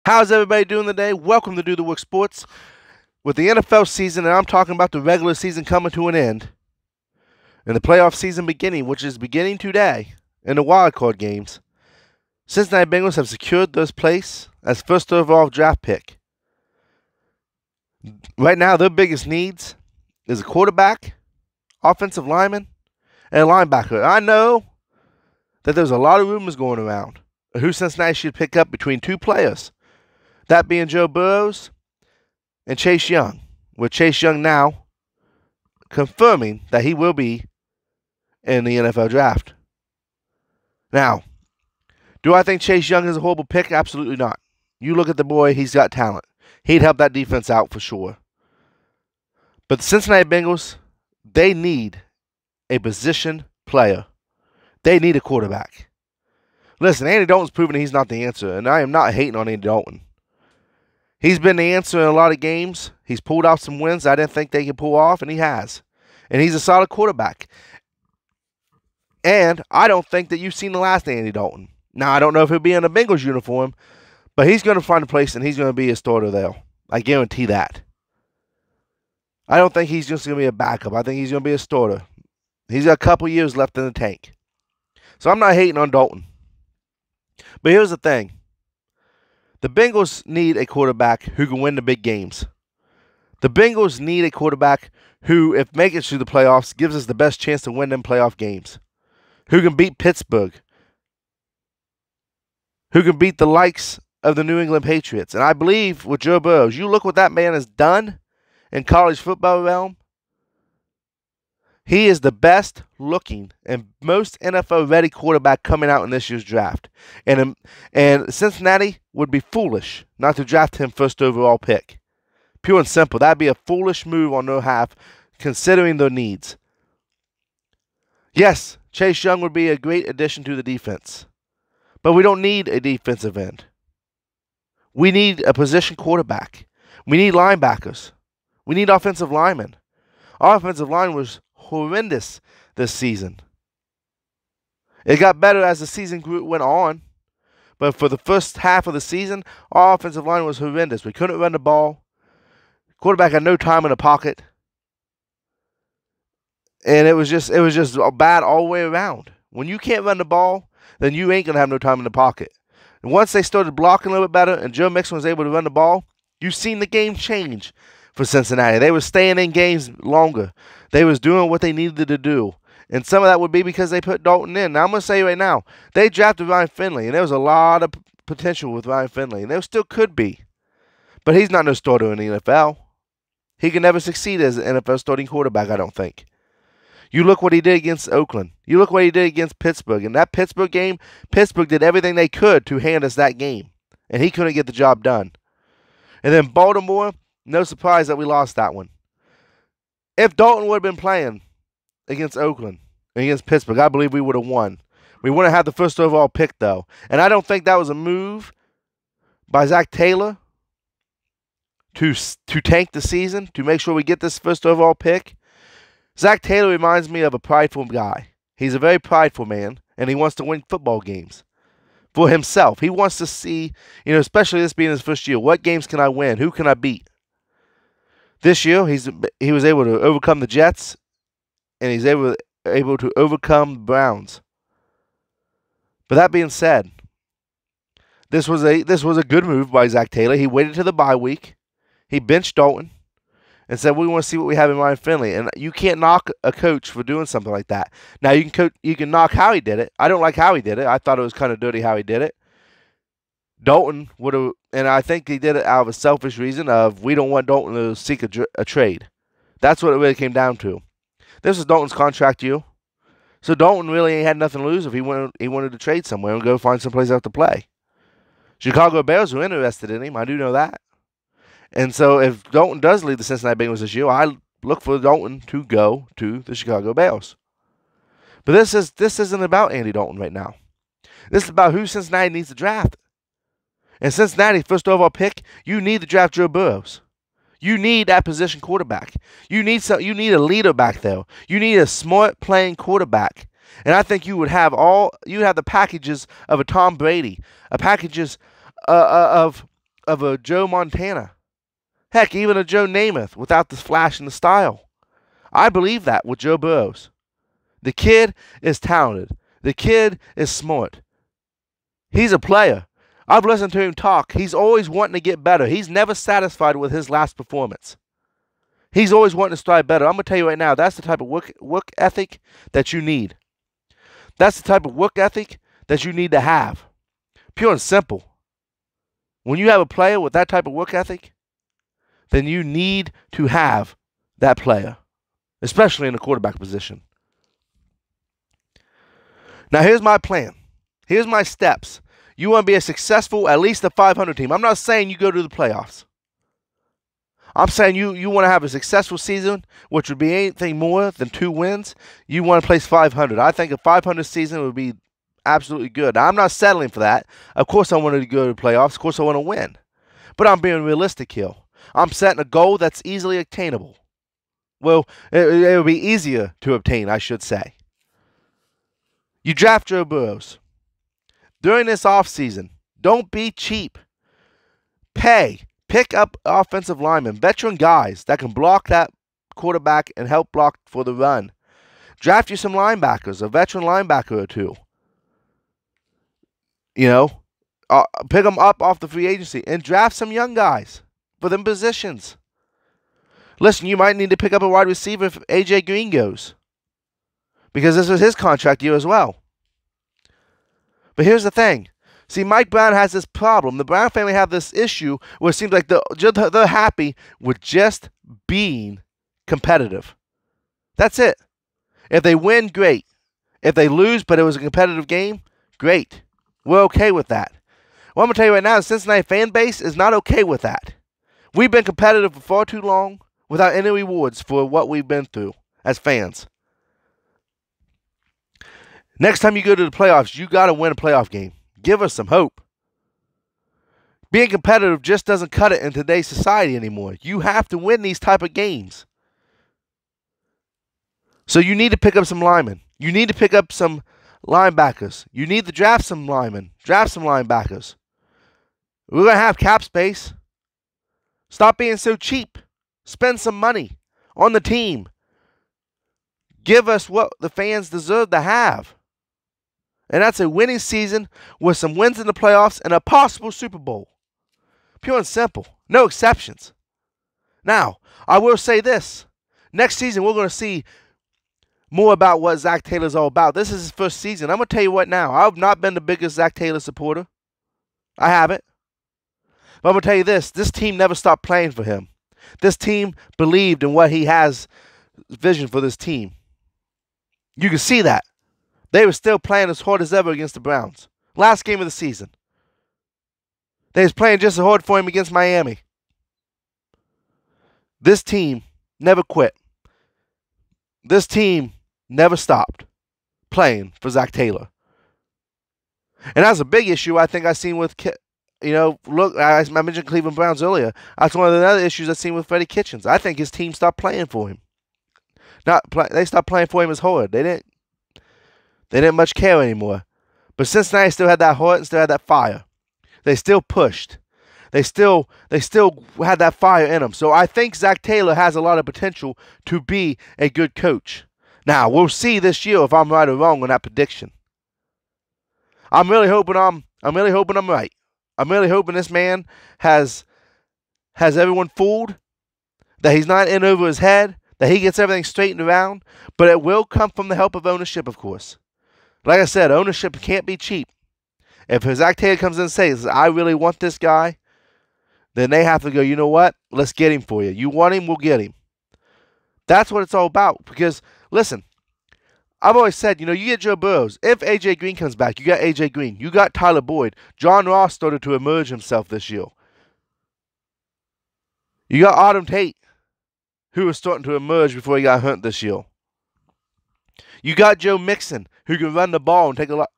How's everybody doing today? Welcome to Do the Work Sports. With the NFL season, and I'm talking about the regular season coming to an end, and the playoff season beginning, which is beginning today, in the wild card games, Cincinnati Bengals have secured this place as first overall draft pick. Right now, their biggest needs is a quarterback, offensive lineman, and a linebacker. I know that there's a lot of rumors going around of who Cincinnati should pick up between two players. That being Joe Burrows and Chase Young, with Chase Young now confirming that he will be in the NFL draft. Now, do I think Chase Young is a horrible pick? Absolutely not. You look at the boy, he's got talent. He'd help that defense out for sure. But the Cincinnati Bengals, they need a position player. They need a quarterback. Listen, Andy Dalton's proven he's not the answer, and I am not hating on Andy Dalton. He's been the answer in a lot of games. He's pulled off some wins I didn't think they could pull off, and he has. And he's a solid quarterback. And I don't think that you've seen the last Andy Dalton. Now, I don't know if he'll be in a Bengals uniform, but he's going to find a place, and he's going to be a starter there. I guarantee that. I don't think he's just going to be a backup. I think he's going to be a starter. He's got a couple years left in the tank. So I'm not hating on Dalton. But here's the thing. The Bengals need a quarterback who can win the big games. The Bengals need a quarterback who, if making it through the playoffs, gives us the best chance to win them playoff games. Who can beat Pittsburgh. Who can beat the likes of the New England Patriots. And I believe with Joe Burrows, you look what that man has done in college football realm. He is the best looking and most NFL ready quarterback coming out in this year's draft. And Cincinnati would be foolish not to draft him first overall pick. Pure and simple. That'd be a foolish move on their half considering their needs. Yes, Chase Young would be a great addition to the defense. But we don't need a defensive end. We need a position quarterback. We need linebackers. We need offensive linemen. Our offensive line was horrendous this season. It got better as the season went on, but for the first half of the season, our offensive line was horrendous. We couldn't run the ball. Quarterback had no time in the pocket, and it was just bad all the way around. When you can't run the ball, then you ain't gonna have no time in the pocket. And once they started blocking a little bit better, and Joe Mixon was able to run the ball, you've seen the game change for Cincinnati. They were staying in games longer. They was doing what they needed to do. And some of that would be because they put Dalton in. Now, I'm going to say right now, they drafted Ryan Finley, and there was a lot of potential with Ryan Finley, and there still could be. But he's not no starter in the NFL. He can never succeed as an NFL starting quarterback, I don't think. You look what he did against Oakland. You look what he did against Pittsburgh. In that Pittsburgh game, Pittsburgh did everything they could to hand us that game, and he couldn't get the job done. And then Baltimore, no surprise that we lost that one. If Dalton would have been playing against Oakland and against Pittsburgh, I believe we would have won. We wouldn't have had the first overall pick, though. And I don't think that was a move by Zach Taylor to tank the season, to make sure we get this first overall pick. Zach Taylor reminds me of a prideful guy. He's a very prideful man, and he wants to win football games for himself. He wants to see, especially this being his first year, what games can I win? Who can I beat? This year, he was able to overcome the Jets, and he's able to overcome the Browns. But that being said, this was a good move by Zach Taylor. He waited to the bye week. He benched Dalton and said, "We want to see what we have in Ryan Finley." And you can't knock a coach for doing something like that. Now you can knock how he did it. I don't like how he did it. I thought it was kind of dirty how he did it. Dalton would have, and I think he did it out of a selfish reason of we don't want Dalton to seek a trade. That's what it really came down to. This is Dalton's contract year, so Dalton really ain't had nothing to lose if he wanted to trade somewhere and go find someplace else to play. Chicago Bears were interested in him. I do know that. And so if Dalton does leave the Cincinnati Bengals this year, I look for Dalton to go to the Chicago Bears. But this isn't about Andy Dalton right now. This is about who Cincinnati needs to draft. And Cincinnati, first overall pick, you need to draft Joe Burrows. You need that position quarterback. You need a leader back there. You need a smart playing quarterback. And I think you have the packages of a Tom Brady, a packages of of a Joe Montana. Heck, even a Joe Namath without the flash and the style. I believe that with Joe Burrows. The kid is talented. The kid is smart. He's a player. I've listened to him talk. He's always wanting to get better. He's never satisfied with his last performance. He's always wanting to strive better. I'm going to tell you right now, that's the type of work ethic that you need. That's the type of work ethic that you need to have. Pure and simple. When you have a player with that type of work ethic, then you need to have that player, especially in the quarterback position. Now, here's my plan. Here's my steps. You want to be a successful, at least a 500 team. I'm not saying you go to the playoffs. I'm saying you want to have a successful season, which would be anything more than 2 wins. You want to place 500. I think a 500 season would be absolutely good. Now, I'm not settling for that. Of course, I wanted to go to the playoffs. Of course, I want to win. But I'm being realistic here. I'm setting a goal that's easily attainable. Well, it would be easier to obtain, I should say. You draft Joe Burrows. During this offseason, don't be cheap. Pick up offensive linemen, veteran guys that can block that quarterback and help block for the run. Draft you some linebackers, a veteran linebacker or 2. You know, pick them up off the free agency and draft some young guys for them positions. Listen, you might need to pick up a wide receiver if A.J. Green goes, because this was his contract year as well. But here's the thing. See, Mike Brown has this problem. The Brown family have this issue where it seems like they're happy with just being competitive. That's it. If they win, great. If they lose, but it was a competitive game, great. We're okay with that. Well, I'm going to tell you right now, the Cincinnati fan base is not okay with that. We've been competitive for far too long without any rewards for what we've been through as fans. Next time you go to the playoffs, you got to win a playoff game. Give us some hope. Being competitive just doesn't cut it in today's society anymore. You have to win these type of games. So you need to pick up some linemen. You need to pick up some linebackers. You need to draft some linemen. Draft some linebackers. We're going to have cap space. Stop being so cheap. Spend some money on the team. Give us what the fans deserve to have. And that's a winning season with some wins in the playoffs and a possible Super Bowl. Pure and simple. No exceptions. Now, I will say this. Next season, we're going to see more about what Zach Taylor's all about. This is his first season. I'm going to tell you what now. I've not been the biggest Zach Taylor supporter. I haven't. But I'm going to tell you this. This team never stopped playing for him. This team believed in what he has vision for this team. You can see that. They were still playing as hard as ever against the Browns. Last game of the season. They was playing just as hard for him against Miami. This team never quit. This team never stopped playing for Zach Taylor. And that's a big issue I think I've seen with, look, I mentioned Cleveland Browns earlier. That's one of the other issues I've seen with Freddie Kitchens. I think his team stopped playing for him. They stopped playing for him as hard. They didn't much care anymore. But Cincinnati still had that heart and still had that fire. They still pushed. They still had that fire in them. So I think Zach Taylor has a lot of potential to be a good coach. Now, we'll see this year if I'm right or wrong on that prediction. I'm really hoping I'm right. I'm really hoping this man has everyone fooled, that he's not in over his head, that he gets everything straightened around, but it will come from the help of ownership, of course. Like I said, ownership can't be cheap. If Zach Taylor comes in and says, I really want this guy, then they have to go, you know what? Let's get him for you. You want him, we'll get him. That's what it's all about. Because, listen, I've always said, you get Joe Burrows. If A.J. Green comes back, you got A.J. Green. You got Tyler Boyd. John Ross started to emerge himself this year. You got Autumn Tate, who was starting to emerge before he got hurt this year. You got Joe Mixon, who can run the ball and take a lot.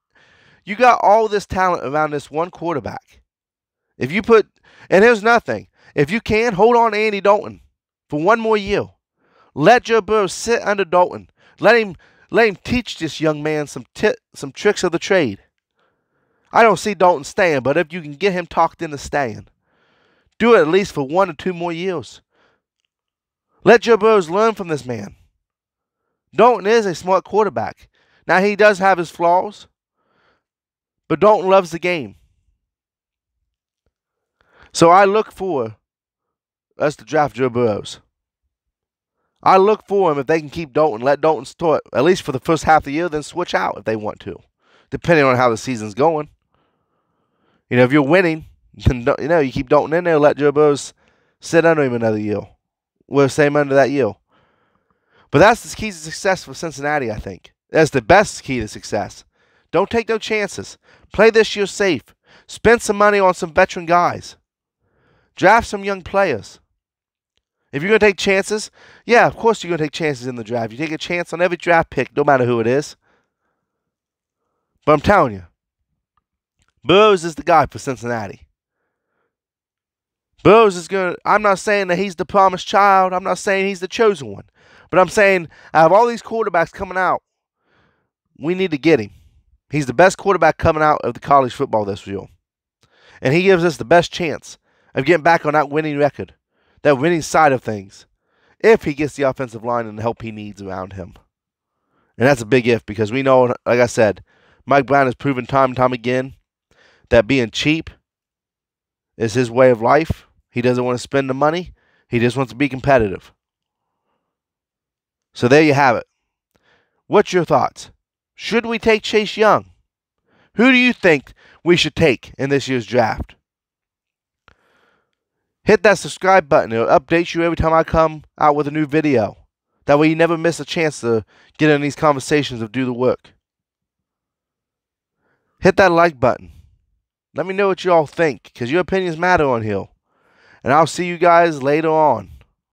You got all this talent around this one quarterback. And here's nothing. If you can, hold on to Andy Dalton for one more year. Let Joe Burrows sit under Dalton. Let him teach this young man some tricks of the trade. I don't see Dalton staying, but if you can get him talked into staying, Do it at least for 1 or 2 more years. Let Joe Burrows learn from this man. Dalton is a smart quarterback. Now, he does have his flaws, but Dalton loves the game. So I look for us to draft Joe Burrows. I look for him if they can keep Dalton, let Dalton start at least for the first half of the year, then switch out if they want to, depending on how the season's going. If you're winning, then you keep Dalton in there, let Joe Burrows sit under him another year. We'll stay under that year. But that's the key to success for Cincinnati, I think. That's the best key to success. Don't take no chances. Play this year safe. Spend some money on some veteran guys. Draft some young players. If you're going to take chances, yeah, of course you're going to take chances in the draft. You take a chance on every draft pick, no matter who it is. But I'm telling you, Burrows is the guy for Cincinnati. Burrows is going to, I'm not saying that he's the promised child. I'm not saying he's the chosen one. But I'm saying, out of all these quarterbacks coming out, we need to get him. He's the best quarterback coming out of the college football this year. And he gives us the best chance of getting back on that winning record, that winning side of things, if he gets the offensive line and the help he needs around him. And that's a big if, because we know, like I said, Mike Brown has proven time and time again that being cheap is his way of life. He doesn't want to spend the money. He just wants to be competitive. So there you have it. What's your thoughts? Should we take Chase Young? Who do you think we should take in this year's draft? Hit that subscribe button. It'll update you every time I come out with a new video. That way you never miss a chance to get in these conversations or do the work. Hit that like button. Let me know what you all think, because your opinions matter on here. And I'll see you guys later on.